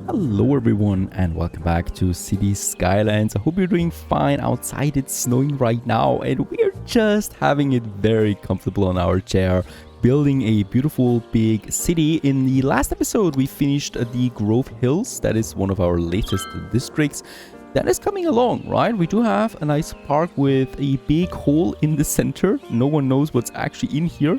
Hello everyone and welcome back to Cities Skylines. I hope you're doing fine. Outside it's snowing right now and we're just having it very comfortable on our chair, building a beautiful big city. In the last episode we finished the Grove Hills. That is one of our latest districts. That is coming along, right? We do have a nice park with a big hole in the center. No one knows what's actually in here.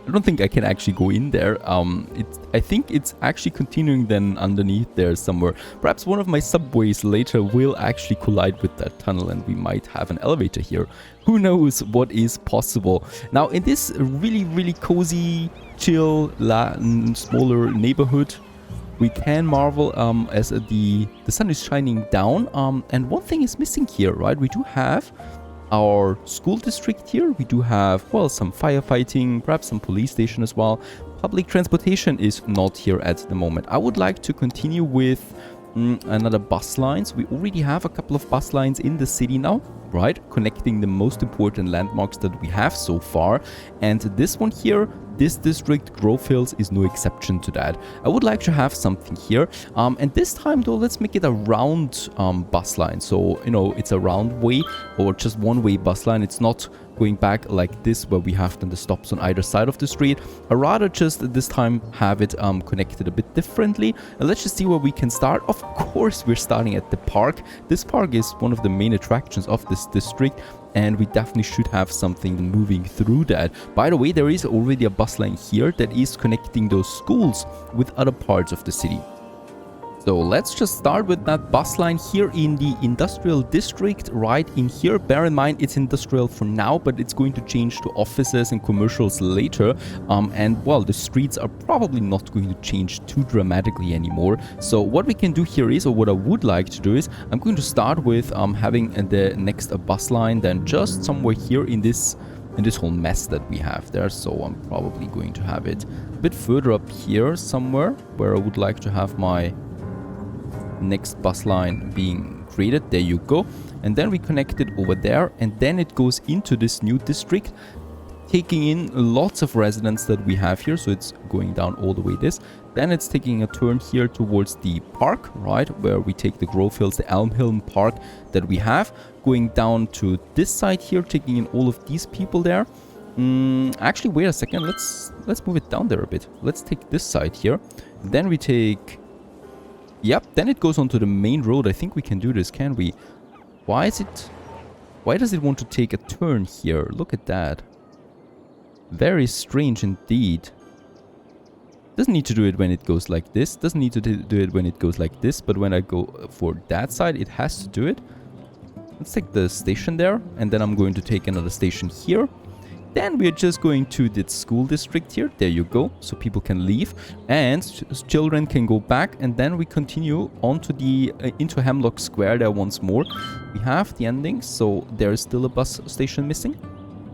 I don't think I can actually go in there. I think it's actually continuing then underneath there somewhere. Perhaps one of my subways later will actually collide with that tunnel and we might have an elevator here. Who knows what is possible. Now in this really cozy, chill, smaller neighborhood, we can marvel as the sun is shining down. And one thing is missing here, right? We do have our school district here. We do have, well, some firefighting, perhaps some police station as well. Public transportation is not here at the moment. I would like to continue with another bus lines. We already have a couple of bus lines in the city now, right? Connecting the most important landmarks that we have so far. And this one here, this district, Grove Hills, is no exception to that. I would like to have something here. And this time though, let's make it a round bus line. So, you know, it's a round way or just one way bus line. It's not going back like this where we have then the stops on either side of the street. I rather just this time have it connected a bit differently. And let's just see where we can start. Of course, we're starting at the park. This park is one of the main attractions of this district, and we definitely should have something moving through that. By the way, there is already a bus line here that is connecting those schools with other parts of the city. So let's just start with that bus line here in the industrial district right in here. Bear in mind it's industrial for now, but it's going to change to offices and commercials later. And well, the streets are probably not going to change too dramatically anymore. So what we can do here is, or what I would like to do is, I'm going to start with having the next bus line then just somewhere here in this whole mess that we have there. So I'm probably going to have it a bit further up here somewhere where I would like to have my next bus line being created. There you go. And then we connect it over there, and then it goes into this new district, taking in lots of residents that we have here. So it's going down all the way this. Then it's taking a turn here towards the park, right, where we take the Grove Hills, the Elm Hill Park that we have, going down to this side here, taking in all of these people there. Actually, wait a second. Let's move it down there a bit. Let's take this side here. Then we take... Yep, then it goes onto the main road. I think we can do this, can we? Why does it want to take a turn here? Look at that. Very strange indeed. Doesn't need to do it when it goes like this. Doesn't need to do it when it goes like this. But when I go for that side, it has to do it. Let's take the station there. And then I'm going to take another station here. Then we're just going to the school district here. There you go. So people can leave and children can go back. And then we continue on to the into Hemlock Square there once more. We have the ending. So there is still a bus station missing.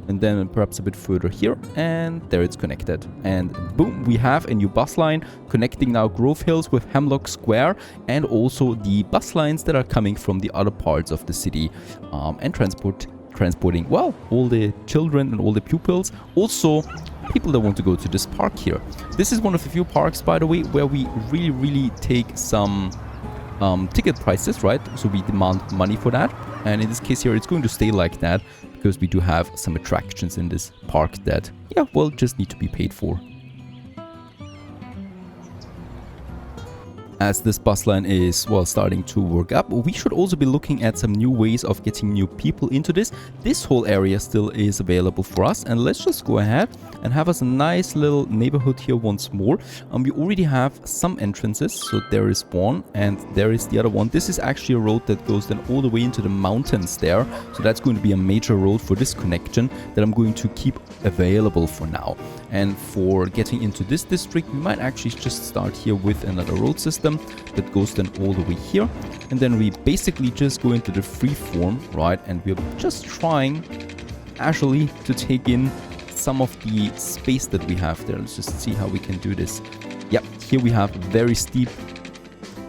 And then perhaps a bit further here. And there it's connected. And boom, we have a new bus line connecting now Grove Hills with Hemlock Square. And also the bus lines that are coming from the other parts of the city and transporting, well, all the children and all the pupils, also people that want to go to this park here. This is one of the few parks, by the way, where we really take some ticket prices, right? So we demand money for that, and in this case here it's going to stay like that because we do have some attractions in this park that, yeah, well, just need to be paid for. As this bus line is, well, starting to work up, we should also be looking at some new ways of getting new people into this. This whole area still is available for us, and let's just go ahead and have us a nice little neighborhood here once more. We already have some entrances, so there is one and there is the other one. This is actually a road that goes then all the way into the mountains there, so that's going to be a major road for this connection that I'm going to keep available for now. And for getting into this district, we might actually just start here with another road system that goes then all the way here, and then we basically just go into the free form, right? And we're just trying casually to take in some of the space that we have there. Let's just see how we can do this. Yep, here we have very steep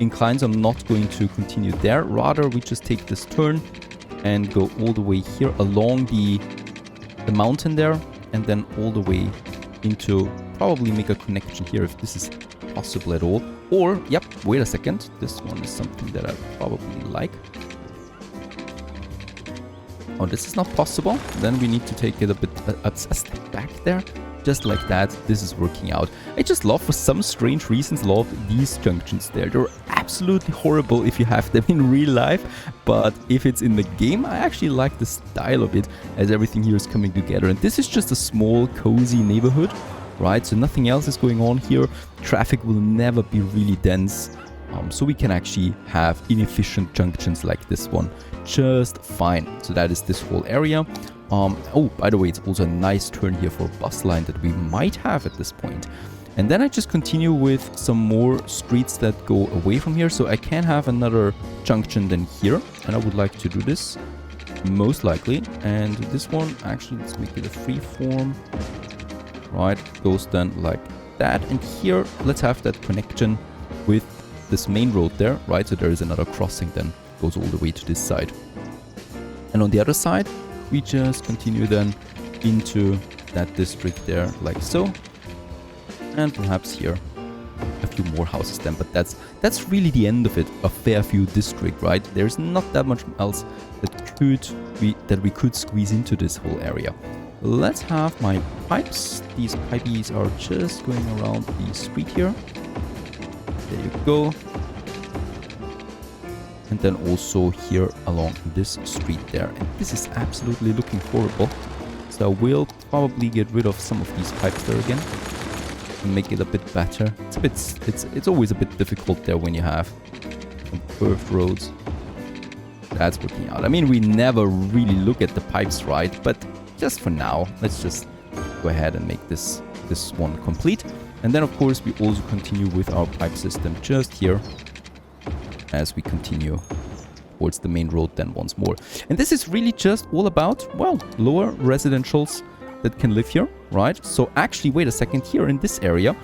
inclines. I'm not going to continue there, rather we just take this turn and go all the way here along the mountain there, and then all the way into, probably make a connection here if this is possible at all. Or, yep, wait a second. This one is something that I probably like. Oh, this is not possible. Then we need to take it a step back there. Just like that, this is working out. I just love, for some strange reasons, love these junctions there. They're absolutely horrible if you have them in real life, but if it's in the game, I actually like the style of it, as everything here is coming together. And this is just a small, cozy neighborhood, right? So nothing else is going on here. Traffic will never be really dense, so we can actually have inefficient junctions like this one just fine. So that is this whole area. Oh, by the way, it's also a nice turn here for a bus line that we might have at this point. And then I just continue with some more streets that go away from here. So I can have another junction than here. And I would like to do this, most likely. And this one, actually, let's make it a free form. Right, goes then like that. And here, let's have that connection with this main road there, right? So there is another crossing then, goes all the way to this side. And on the other side, we just continue then into that district there, like so. And perhaps here a few more houses then, but that's really the end of it, a Fairview district, right? There's not that much else that we could squeeze into this whole area. Let's have my pipes. These pipes are just going around the street here. There you go. And then also here along this street there. And this is absolutely looking horrible. So I will probably get rid of some of these pipes there again and make it a bit better. It's always a bit difficult there when you have some curved roads. That's working out. I mean, we never really look at the pipes, right? But just for now, let's just go ahead and make this one complete. And then of course we also continue with our pipe system just here as we continue towards the main road then once more. And this is really just all about, well, lower residentials that can live here, right? So actually, wait a second, here in this area,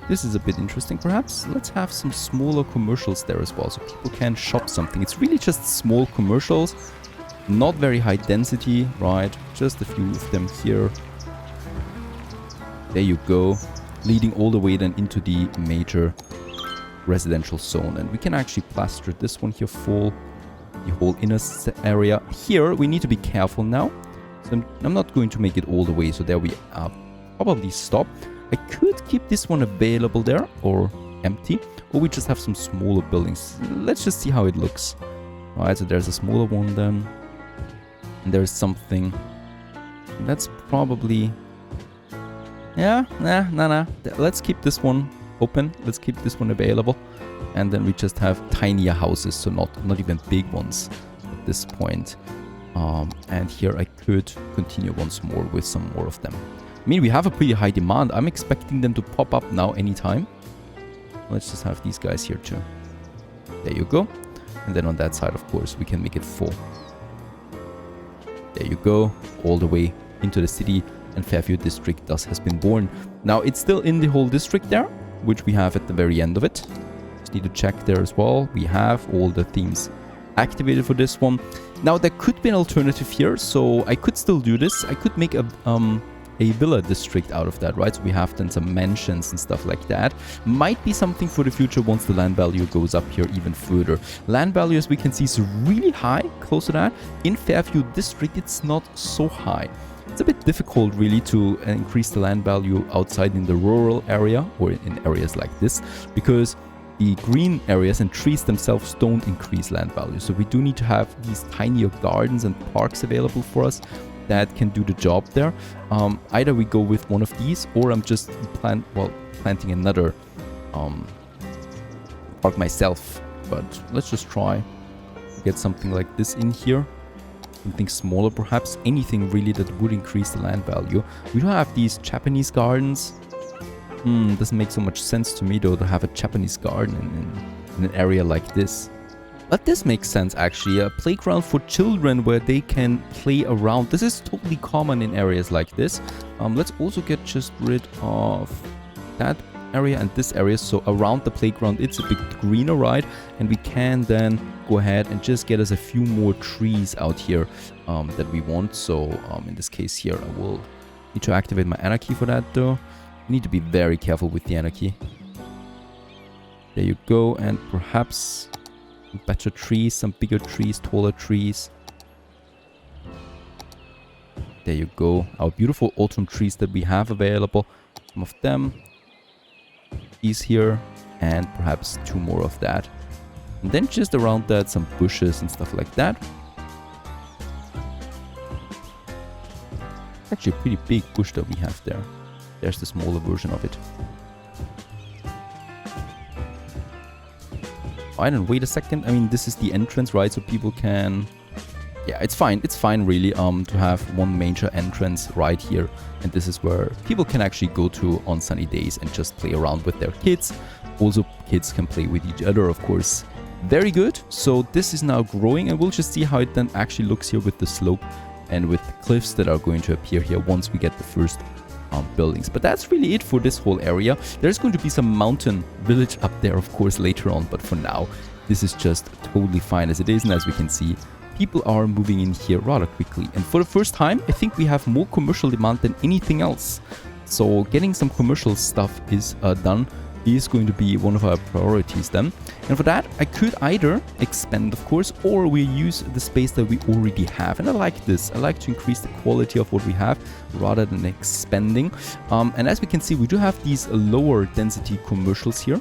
this is a bit interesting perhaps. Let's have some smaller commercials there as well, so people can shop something. It's really just small commercials, not very high density, right? Just a few of them here. There you go, leading all the way then into the major residential zone. And we can actually plaster this one here full, the whole inner area. Here we need to be careful now, so I'm not going to make it all the way, so there we probably stop. I could keep this one available there or empty, or we just have some smaller buildings. Let's just see how it looks. Alright, so there's a smaller one then, and there's something that's probably, yeah, nah. Let's keep this one open. Let's keep this one available, and then we just have tinier houses, so not even big ones at this point. And here I could continue once more with some more of them. I mean, we have a pretty high demand. I'm expecting them to pop up now anytime. Let's just have these guys here too. There you go. And then on that side, of course, we can make it full. There you go, all the way into the city, and Fairview district thus has been born. Now it's still in the whole district there, which we have at the very end of it. Just need to check there as well. We have all the themes activated for this one. Now there could be an alternative here, so I could still do this. I could make a villa district out of that, right? So we have then some mansions and stuff like that. Might be something for the future once the land value goes up here even further. Land value, as we can see, is really high, close to that. In Fairview district, it's not so high. It's a bit difficult really to increase the land value outside in the rural area or in areas like this, because the green areas and trees themselves don't increase land value. So we do need to have these tinier gardens and parks available for us that can do the job there. Either we go with one of these, or I'm just planting another park myself. But let's just try to get something like this in here. Something smaller perhaps, anything really that would increase the land value. We don't have these Japanese gardens. Doesn't make so much sense to me though to have a Japanese garden in an area like this. But this makes sense actually, a playground for children where they can play around. This is totally common in areas like this. Let's also get just rid of that area and this area, so around the playground it's a bit greener, right? And we can then go ahead and just get us a few more trees out here that we want. So in this case here, I will need to activate my anarchy for that though. I need to be very careful with the anarchy. There you go. And perhaps some better trees, some bigger trees, taller trees. There you go. Our beautiful autumn trees that we have available. Some of them. These here. And perhaps 2 more of that. And then just around that, some bushes and stuff like that. Actually a pretty big bush that we have there. There's the smaller version of it. Alright, and wait a second. I mean, this is the entrance, right? So people can... Yeah, it's fine. It's fine, really, to have one major entrance right here. And this is where people can actually go to on sunny days and just play around with their kids. Also, kids can play with each other, of course. Very good. So this is now growing, and we'll just see how it then actually looks here with the slope and with the cliffs that are going to appear here once we get the first buildings. But that's really it for this whole area. There's going to be some mountain village up there, of course, later on. But for now, this is just totally fine as it is. And as we can see, people are moving in here rather quickly. And for the first time, I think we have more commercial demand than anything else. So getting some commercial stuff is done is going to be one of our priorities then. And for that, I could either expand, of course, or we use the space that we already have. And I like this. I like to increase the quality of what we have rather than expanding. And as we can see, we do have these lower density commercials here.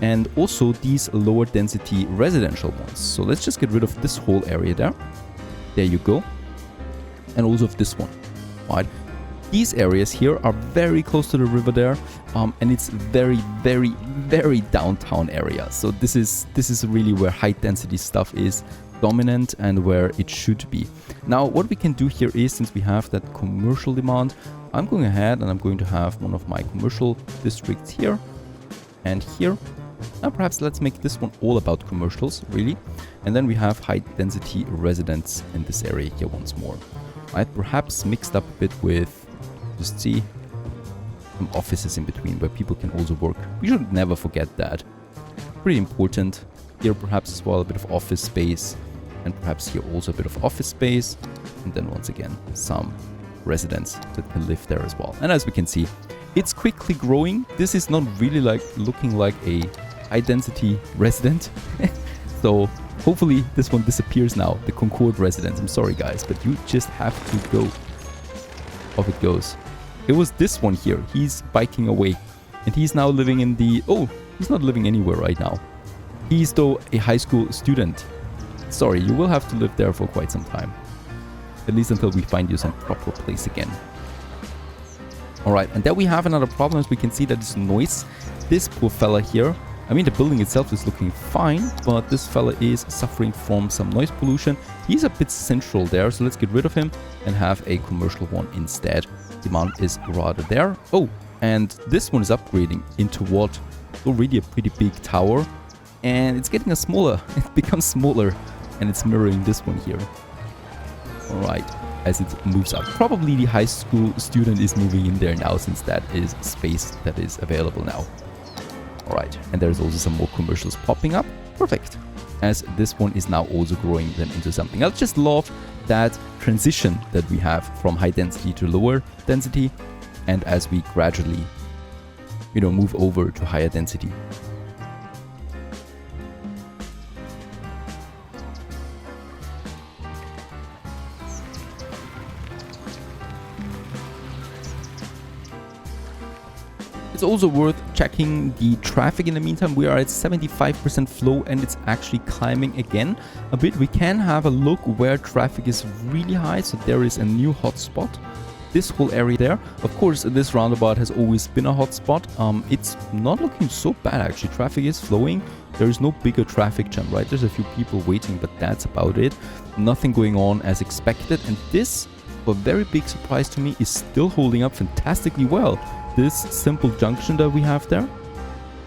And also these lower density residential ones. So let's just get rid of this whole area there. There you go. And also of this one. Right. These areas here are very close to the river there, and it's very, very, very downtown area. So this is really where high density stuff is dominant and where it should be. Now, what we can do here is, since we have that commercial demand, I'm going ahead and I'm going to have one of my commercial districts here and here. Now, perhaps let's make this one all about commercials, really. And then we have high density residents in this area here once more. Right, perhaps mixed up a bit with, just see, some offices in between where people can also work. We should never forget that. Pretty important. Here perhaps as well a bit of office space, and perhaps here also a bit of office space, and then once again some residents that can live there as well. And as we can see, it's quickly growing. This is not really like looking like a high density resident. So hopefully this one disappears now, the Concord residents. I'm sorry guys, but you just have to go. Off it goes. It was this one here. He's biking away. And he's now living in the... Oh, he's not living anywhere right now. He's though a high school student. Sorry, you will have to live there for quite some time. At least until we find you some proper place again. Alright, and there we have another problem. As we can see, that is noise. This poor fella here, I mean, the building itself is looking fine, but this fella is suffering from some noise pollution. He's a bit central there, so let's get rid of him and have a commercial one instead. Demand is rather there. Oh, and this one is upgrading into what? Already a pretty big tower, and it's getting a smaller. It becomes smaller, and it's mirroring this one here. Alright, as it moves up. Probably the high school student is moving in there now, since that is space that is available now. Alright, and there's also some more commercials popping up. Perfect. As this one is now also growing then into something else. Just love that transition that we have from high density to lower density, and as we gradually, move over to higher density. It's also worth checking the traffic in the meantime. We are at 75% flow, and it's actually climbing again a bit. We can have a look where traffic is really high. So there is a new hotspot. This whole area there. Of course, this roundabout has always been a hotspot. It's not looking so bad actually. Traffic is flowing. There is no bigger traffic jam, right? There's a few people waiting, but that's about it. Nothing going on as expected. And this, a very big surprise to me, is still holding up fantastically well. This simple junction that we have there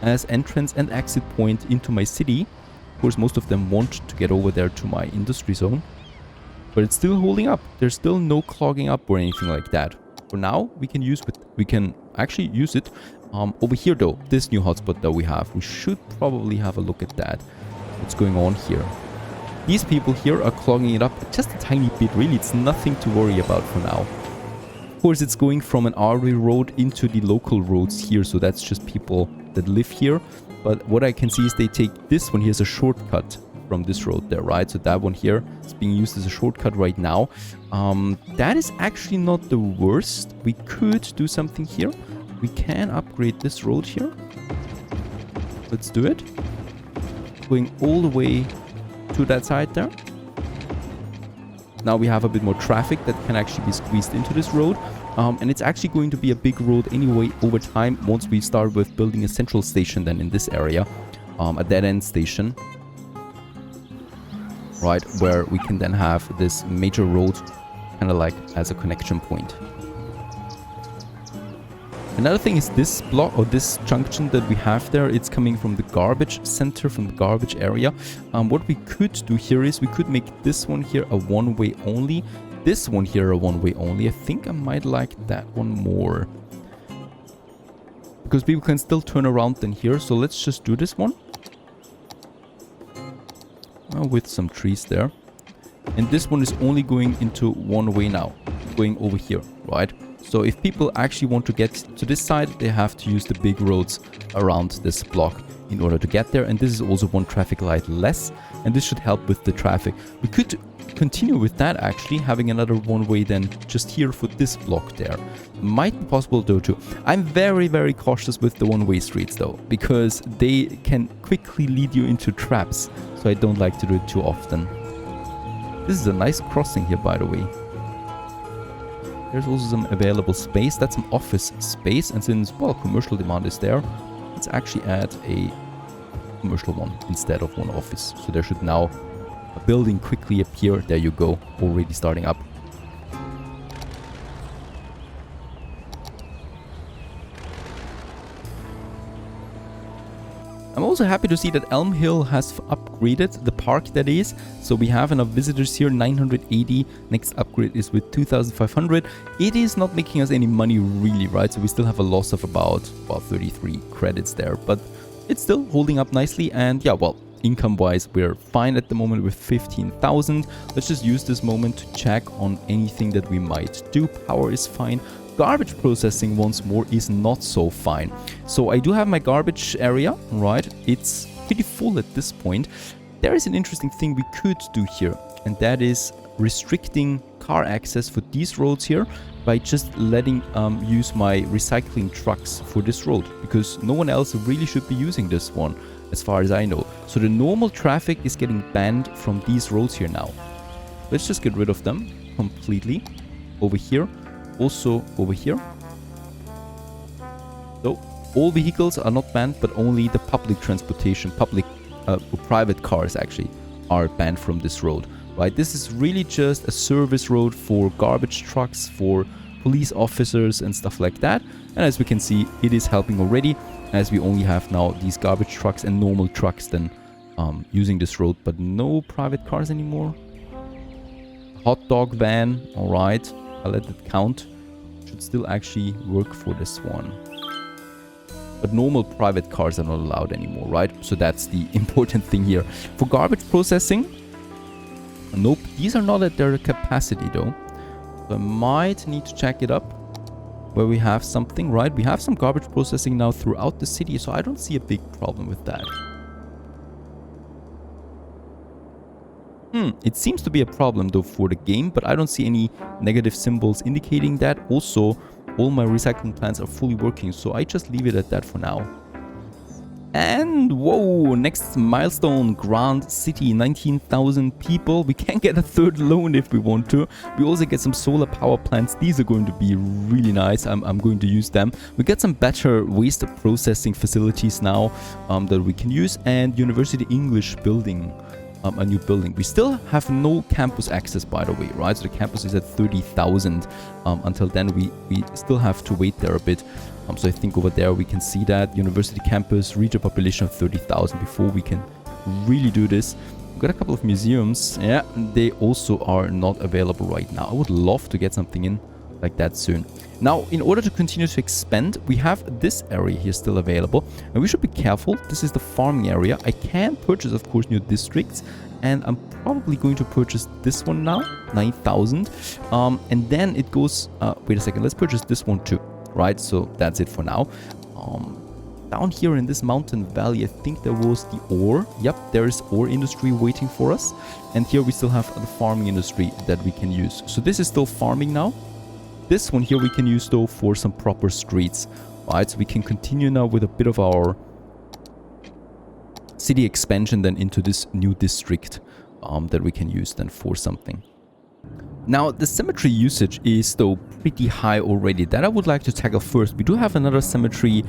as entrance and exit point into my city. Of course, most of them want to get over there to my industry zone, but it's still holding up. There's still no clogging up or anything like that. For now, we can actually use it over here though. This new hotspot that we have, we should probably have a look at that. What's going on here? These people here are clogging it up just a tiny bit. Really, it's nothing to worry about for now. Of course, it's going from an artery road into the local roads here, so that's just people that live here. But what I can see is they take this one here as a shortcut from this road there, right? So that one here is being used as a shortcut right now. That is actually not the worst. We could do something here. We can upgrade this road here. Let's do it. Going all the way to that side there. Now we have a bit more traffic that can actually be squeezed into this road. And it's actually going to be a big road anyway over time once we start with building a central station then in this area. A dead-end station. Right, where we can then have this major road kind of like as a connection point. Another thing is this block or this junction that we have there, it's coming from the garbage center, from the garbage area. What we could do here is we could make this one here a one-way only, this one here a one-way only. I think I might like that one more, because people can still turn around then here. So let's just do this one with some trees there. And this one is only going into one way now, going over here, right? So if people actually want to get to this side, they have to use the big roads around this block in order to get there. And this is also one traffic light less, and this should help with the traffic. We could continue with that actually, having another one way then just here for this block there. Might be possible though too. I'm very, very cautious with the one-way streets though, because they can quickly lead you into traps. So I don't like to do it too often. This is a nice crossing here, by the way. There's also some available space. That's some office space. And since, well, commercial demand is there, let's actually add a commercial one instead of one office. So there should now a building quickly appear. There you go, already starting up. I'm also happy to see that Elm Hill has upgraded the park, that is. So we have enough visitors here, 980. Next upgrade is with 2,500. It is not making us any money really, right? So we still have a loss of about 33 credits there. But it's still holding up nicely. And yeah, well, income-wise, we're fine at the moment with 15,000. Let's just use this moment to check on anything that we might do. Power is fine. Garbage processing once more is not so fine. So I do have my garbage area, right? It's pretty full at this point. There is an interesting thing we could do here, and that is restricting car access for these roads here by just letting use my recycling trucks for this road, because no one else really should be using this one as far as I know. So the normal traffic is getting banned from these roads here now. Let's just get rid of them completely. Over here. Also over here. So all vehicles are not banned, but only the public transportation, private cars actually are banned from this road, right? This is really just a service road for garbage trucks, for police officers and stuff like that. And as we can see, it is helping already, as we only have now these garbage trucks and normal trucks then using this road, but no private cars anymore. Hot dog van, all right. I'll let it count. Should still actually work for this one. But normal private cars are not allowed anymore, right? So that's the important thing here. For garbage processing, nope, these are not at their capacity though. So I might need to check it up where we have something, right? We have some garbage processing now throughout the city, so I don't see a big problem with that. It seems to be a problem though for the game, but I don't see any negative symbols indicating that. Also, all my recycling plants are fully working, so I just leave it at that for now. And whoa, next milestone, Grand City, 19,000 people. We can get a third loan if we want to. We also get some solar power plants. These are going to be really nice. I'm going to use them. We get some better waste processing facilities now that we can use, and University English building. A new building. We still have no campus access, by the way, right? So the campus is at 30,000. Until then, we still have to wait there a bit. So I think over there we can see that university campus reach a population of 30,000 before we can really do this. We've got a couple of museums. Yeah, they also are not available right now. I would love to get something in like that soon. Now, in order to continue to expand, we have this area here still available, and we should be careful. This is the farming area. I can purchase, of course, new districts, and I'm probably going to purchase this one now, 9,000, and then it goes, wait a second, let's purchase this one too, right? So that's it for now. down here in this mountain valley, I think there was the ore. Yep, there is ore industry waiting for us. And here we still have the farming industry that we can use. So this is still farming now. This one here we can use though for some proper streets. Right, so we can continue now with a bit of our city expansion then into this new district that we can use then for something. Now, the cemetery usage is though pretty high already. That I would like to tackle first. We do have another cemetery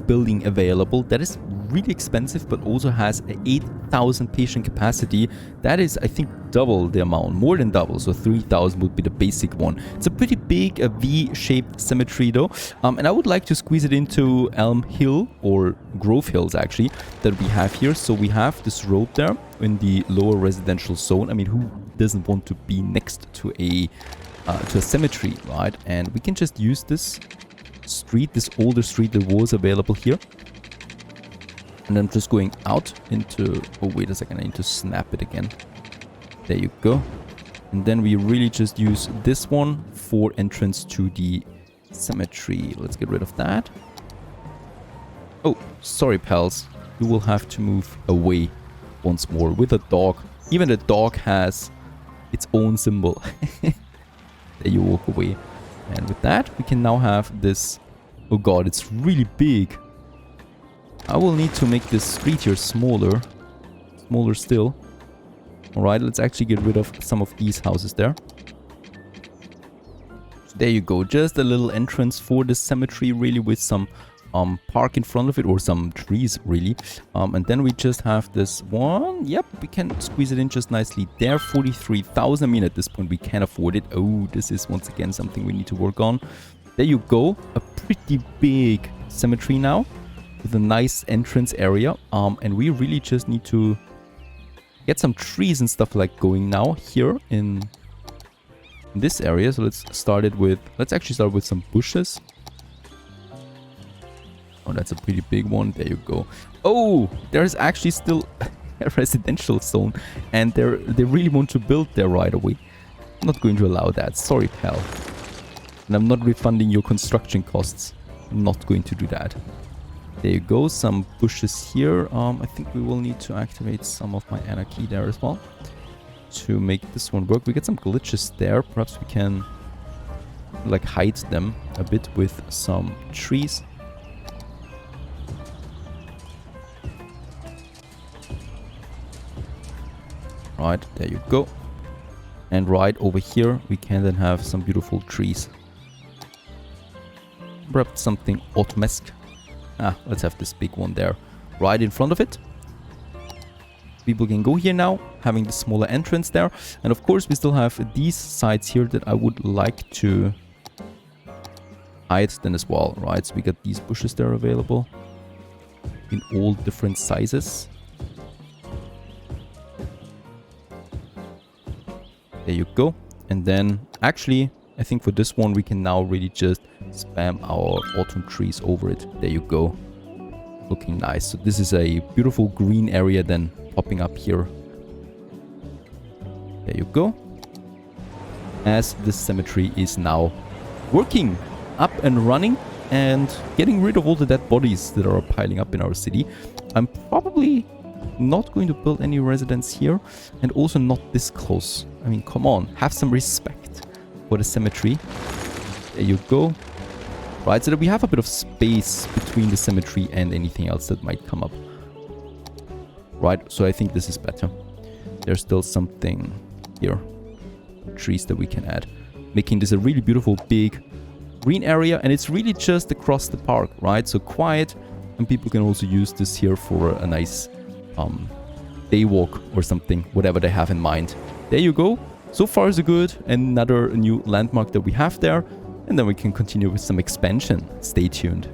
building available. That is really expensive, but also has a 8,000 patient capacity. That is, I think, double the amount, more than double. So 3,000 would be the basic one. It's a pretty big V-shaped cemetery though. And I would like to squeeze it into Elm Hill, or Grove Hills actually, that we have here. So we have this road there in the lower residential zone. I mean, who doesn't want to be next to a cemetery, right? And we can just use this street, this older street that was available here. And I'm just going out into... Oh, wait a second. I need to snap it again. There you go. And then we really just use this one for entrance to the cemetery. Let's get rid of that. Oh, sorry, pals. You will have to move away once more with a dog. Even the dog has its own symbol. There you walk away. And with that, we can now have this... Oh god, it's really big. I will need to make this street here smaller. Smaller still. Alright, let's actually get rid of some of these houses there. So there you go. Just a little entrance for the cemetery, really, with some park in front of it, or some trees, really. And then we just have this one. Yep, we can squeeze it in just nicely there. 43,000. I mean, at this point, we can afford it. Oh, this is once again something we need to work on. There you go. A pretty big cemetery now, with a nice entrance area. And we really just need to get some trees and stuff like going now here in this area. So let's actually start with some bushes. Oh, that's a pretty big one. There you go. Oh, there's actually still a residential zone, and they really want to build there right away. I'm not going to allow that. Sorry, pal. And I'm not refunding your construction costs. I'm not going to do that. There you go. Some bushes here. I think we will need to activate some of my anarchy there as well to make this one work. We get some glitches there. Perhaps we can like hide them a bit with some trees. Right, there you go. And right over here, we can then have some beautiful trees. Perhaps something autumn-esque. Let's have this big one there, right in front of it. People can go here now, having the smaller entrance there. And of course, we still have these sides here that I would like to hide then as well, right? So we got these bushes there available in all different sizes. There you go. And then actually, I think for this one, we can now really just spam our autumn trees over it. There you go. Looking nice. So this is a beautiful green area then popping up here. There you go. As this cemetery is now working, up and running, and getting rid of all the dead bodies that are piling up in our city. I'm probably not going to build any residence here, and also not this close. I mean, come on, have some respect for the cemetery. There you go. Right, so that we have a bit of space between the cemetery and anything else that might come up. Right, so I think this is better. There's still something here. Trees that we can add, making this a really beautiful big green area, and it's really just across the park, right? So quiet, and people can also use this here for a nice day walk or something, whatever they have in mind. There you go. So far so good. Another new landmark that we have there, and then we can continue with some expansion. Stay tuned.